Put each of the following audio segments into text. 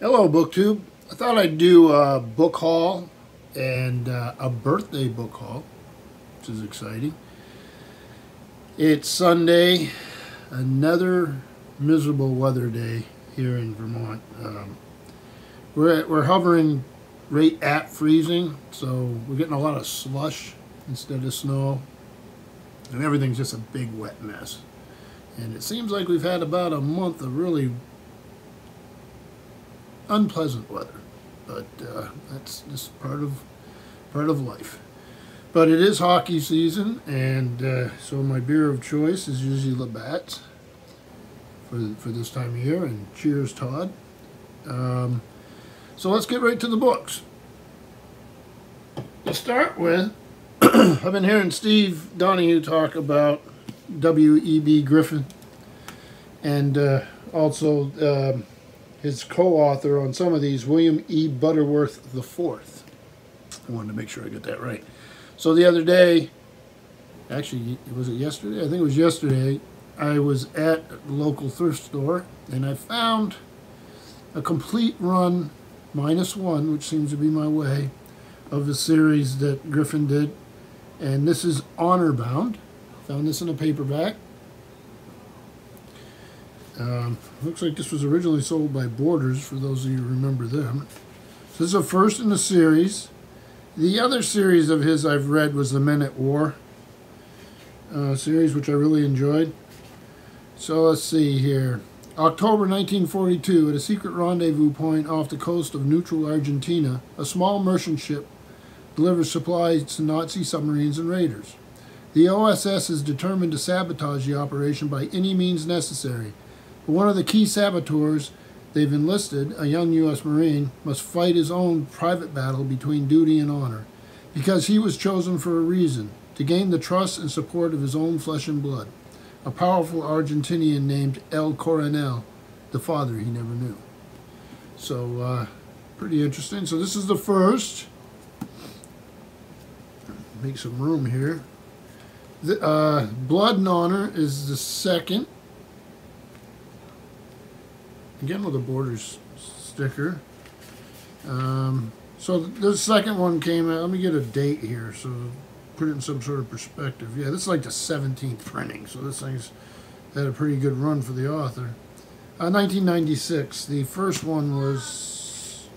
Hello, BookTube. I thought I'd do a book haul and a birthday book haul, which is exciting. It's Sunday, another miserable weather day here in Vermont. We're hovering right at freezing, so we're getting a lot of slush instead of snow, and everything's just a big wet mess. And it seems like we've had about a month of really unpleasant weather, but that's just part of life. But it is hockey season, and so my beer of choice is usually Labatt's for this time of year. And cheers, Todd. So let's get right to the books. To start with, I've been hearing Steve Donahue talk about W.E.B. Griffin, and also his co-author on some of these, William E. Butterworth IV. I wanted to make sure I get that right. So the other day, actually, was it yesterday? I think it was yesterday, I was at a local thrift store, and I found a complete run, -1, which seems to be my way, of the series that Griffin did. And this is Honor Bound. Found this in a paperback. Looks like this was originally sold by Borders, for those of you who remember them. So this is a first in the series. The other series of his I've read was the Men at War series, which I really enjoyed. So let's see here. October 1942, at a secret rendezvous point off the coast of neutral Argentina, a small merchant ship delivers supplies to Nazi submarines and raiders. The OSS is determined to sabotage the operation by any means necessary. But one of the key saboteurs they've enlisted, a young U.S. Marine, must fight his own private battle between duty and honor, because he was chosen for a reason, to gain the trust and support of his own flesh and blood, a powerful Argentinian named El Coronel, the father he never knew. So, pretty interesting. So this is the first. Make some room here. Blood and Honor is the second. Again with a Borders sticker. So the second one came out. Let me get a date here, so put it in some sort of perspective. Yeah, this is like the 17th printing, so this thing's had a pretty good run for the author. 1996. The first one was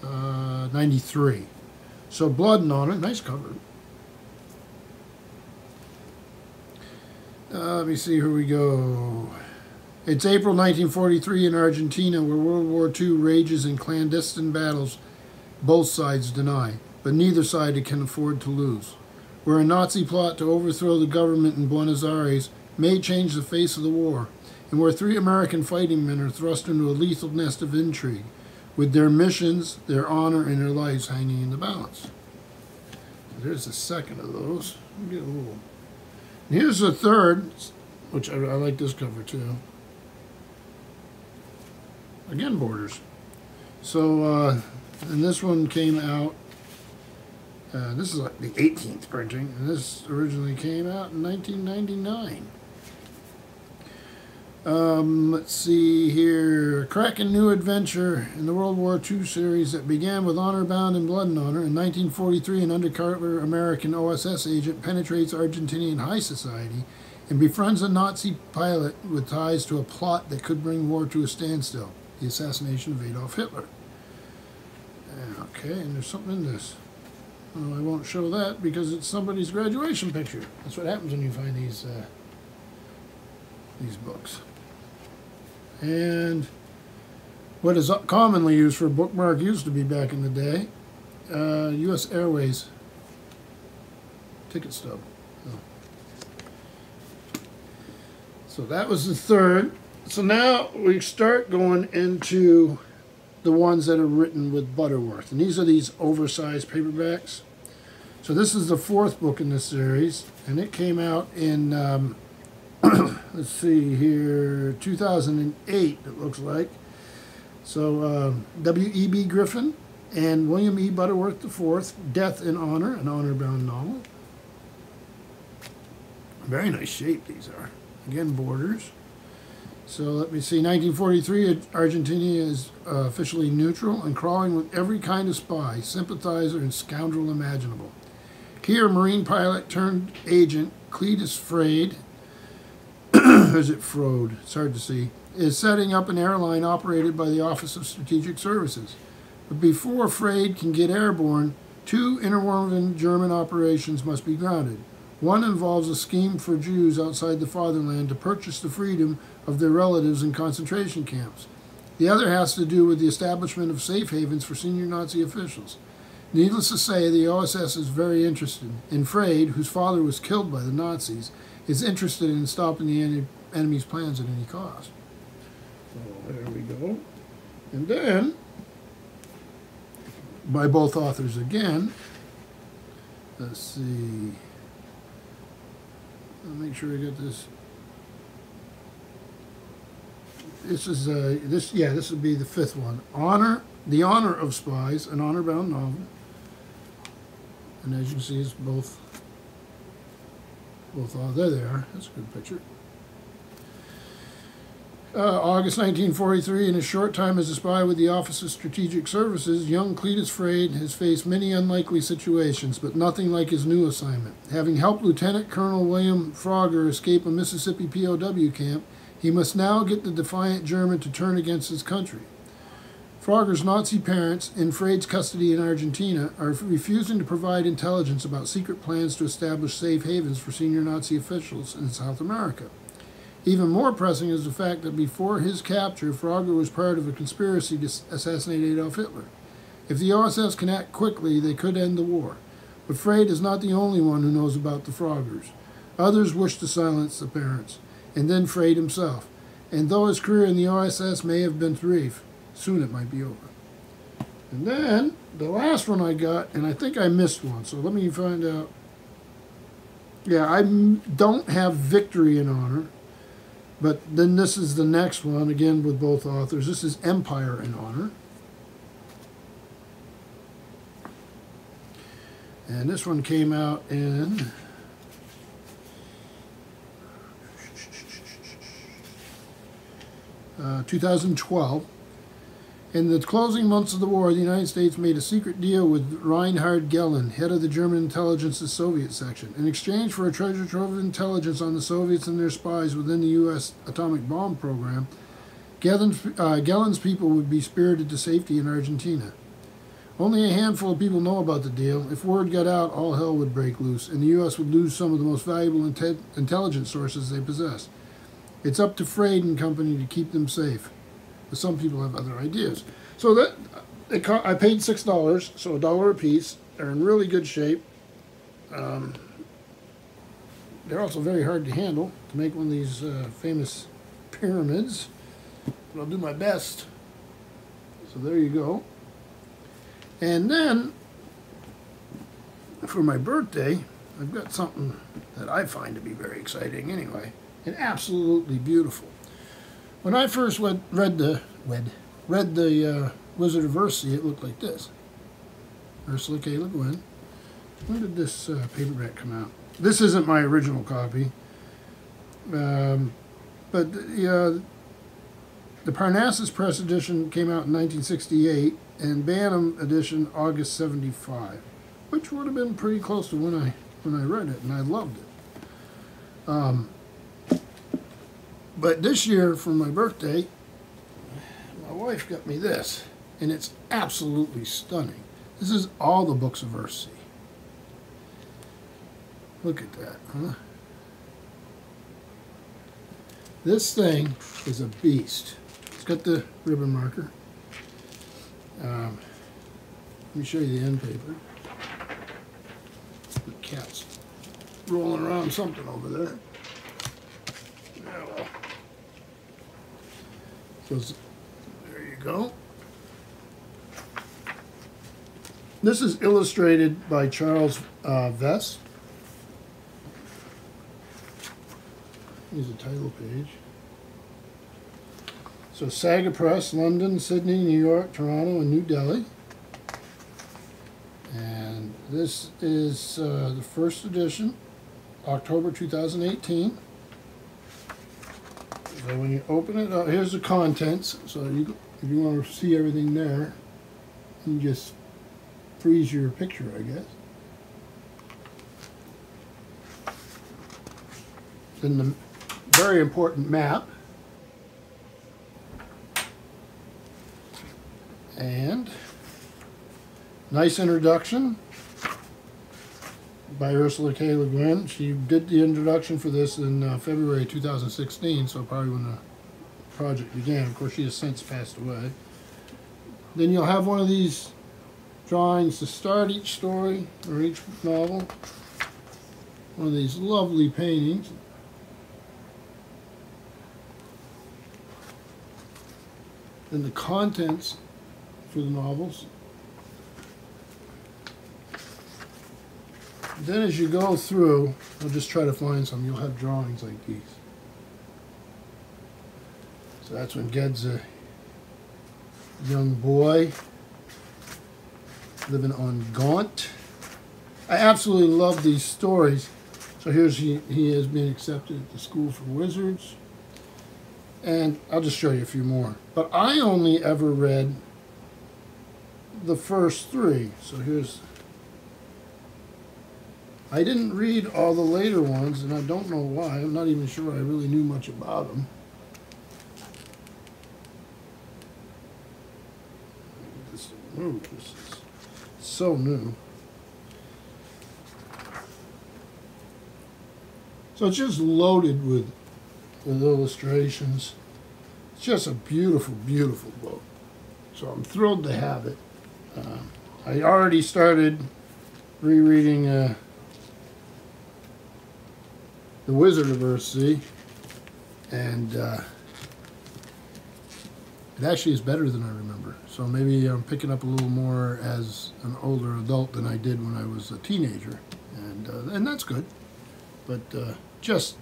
93. So Blood and Honor, nice cover. Let me see, here we go. It's April 1943 in Argentina, where World War II rages in clandestine battles both sides deny, but neither side can afford to lose. Where a Nazi plot to overthrow the government in Buenos Aires may change the face of the war, and where 3 American fighting men are thrust into a lethal nest of intrigue, with their missions, their honor, and their lives hanging in the balance. So there's the second of those. Get a little. And here's the third, which I like this cover too. Again, Borders. So, and this one came out, this is like the 18th printing, and this originally came out in 1999. Let's see here. Cracking new adventure in the World War II series that began with Honor Bound and Blood and Honor. In 1943, an undercover American OSS agent penetrates Argentinian high society and befriends a Nazi pilot with ties to a plot that could bring war to a standstill. The assassination of Adolf Hitler. Okay, and there's something in this. Well, I won't show that because it's somebody's graduation picture. That's what happens when you find these books. And what is commonly used for a bookmark used to be back in the day, U.S. Airways ticket stub. Oh. So that was the third. So now we start going into the ones that are written with Butterworth. And these are these oversized paperbacks. So this is the fourth book in this series. And it came out in, let's see here, 2008 it looks like. So W.E.B. Griffin and William E. Butterworth IV, Death in Honor, an honor-bound novel. Very nice shape these are. Again, Borders. So let me see. 1943, Argentina is officially neutral and crawling with every kind of spy, sympathizer, and scoundrel imaginable. Here, Marine pilot turned agent Cletus Frade, or is it Frode? It's hard to see, is setting up an airline operated by the Office of Strategic Services. But before Frade can get airborne, two interwoven German operations must be grounded. One involves a scheme for Jews outside the fatherland to purchase the freedom of their relatives in concentration camps. The other has to do with the establishment of safe havens for senior Nazi officials. Needless to say, the OSS is very interested, and Frade, whose father was killed by the Nazis, is interested in stopping the enemy's plans at any cost. So there we go. And then, by both authors again, let's see. I'll make sure I get this. This is this would be the fifth one. The Honor of Spies, an honor-bound novel. And as you can see, it's both. There they are. That's a good picture. August 1943, in his short time as a spy with the Office of Strategic Services, young Cletus Frade has faced many unlikely situations, but nothing like his new assignment. Having helped Lieutenant Colonel William Frogger escape a Mississippi POW camp, he must now get the defiant German to turn against his country. Frogger's Nazi parents, in Frade's custody in Argentina, are refusing to provide intelligence about secret plans to establish safe havens for senior Nazi officials in South America. Even more pressing is the fact that before his capture, Frogger was part of a conspiracy to assassinate Adolf Hitler. If the OSS can act quickly, they could end the war. But Frade is not the only one who knows about the Froggers. Others wish to silence the parents, and then Frade himself. And though his career in the OSS may have been brief, soon it might be over. And then, the last one I got, and I think I missed one, so let me find out. Yeah, I don't have Victory in Honor. But then this is the next one, again with both authors. This is Empire in Honor. And this one came out in 2012. In the closing months of the war, the United States made a secret deal with Reinhard Gehlen, head of the German intelligence's Soviet section. In exchange for a treasure trove of intelligence on the Soviets and their spies within the U.S. atomic bomb program, Gehlen's people would be spirited to safety in Argentina. Only a handful of people know about the deal. If word got out, all hell would break loose, and the U.S. would lose some of the most valuable intelligence sources they possess. It's up to Frade and company to keep them safe. But some people have other ideas. So that I paid $6, so $1 a piece. They're in really good shape. They're also very hard to handle to make one of these famous pyramids. But I'll do my best. So there you go. And then, for my birthday, I've got something that I find to be very exciting anyway, and absolutely beautiful. When I first read the Wizard of Earthsea, it looked like this. Ursula K. Le Guin. When did this paperback come out? This isn't my original copy. But the Parnassus Press edition came out in 1968, and Bantam edition August 75, which would have been pretty close to when I read it, and I loved it. But this year, for my birthday, my wife got me this, and it's absolutely stunning. This is all the books of Earthsea. Look at that, huh? This thing is a beast. It's got the ribbon marker. Let me show you the end paper. The cat's rolling around something over there. Yeah, well. So there you go. This is illustrated by Charles Vest. Here's a title page. So Saga Press, London, Sydney, New York, Toronto, and New Delhi. And this is the first edition, October 2018. So when you open it up, here's the contents. So if you want to see everything there, you just freeze your picture, I guess. Then the very important map. And nice introduction by Ursula K. Le Guin. She did the introduction for this in February 2016, so probably when the project began. Of course, she has since passed away. Then you'll have one of these drawings to start each story or each novel. One of these lovely paintings. Then the contents for the novels. Then as you go through, I'll just try to find some, you'll have drawings like these. So that's when Ged's a young boy living on Gaunt. I absolutely love these stories. So here's he has been accepted at the School for Wizards. And I'll just show you a few more. But I only ever read the first three. So here's... I didn't read all the later ones, and I don't know why. I'm not even sure I really knew much about them. This is so new. So it's just loaded with illustrations. It's just a beautiful, beautiful book. So I'm thrilled to have it. I already started rereading The Wizard of Earthsea, and it actually is better than I remember. So maybe I'm picking up a little more as an older adult than I did when I was a teenager, and that's good. But just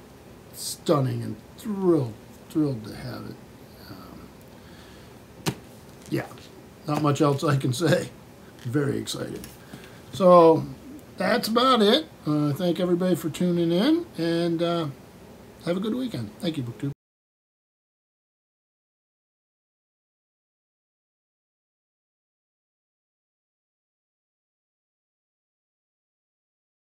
stunning and thrilled to have it. Yeah, not much else I can say. Very excited. So that's about it. Thank everybody for tuning in, and have a good weekend. Thank you, BookTube.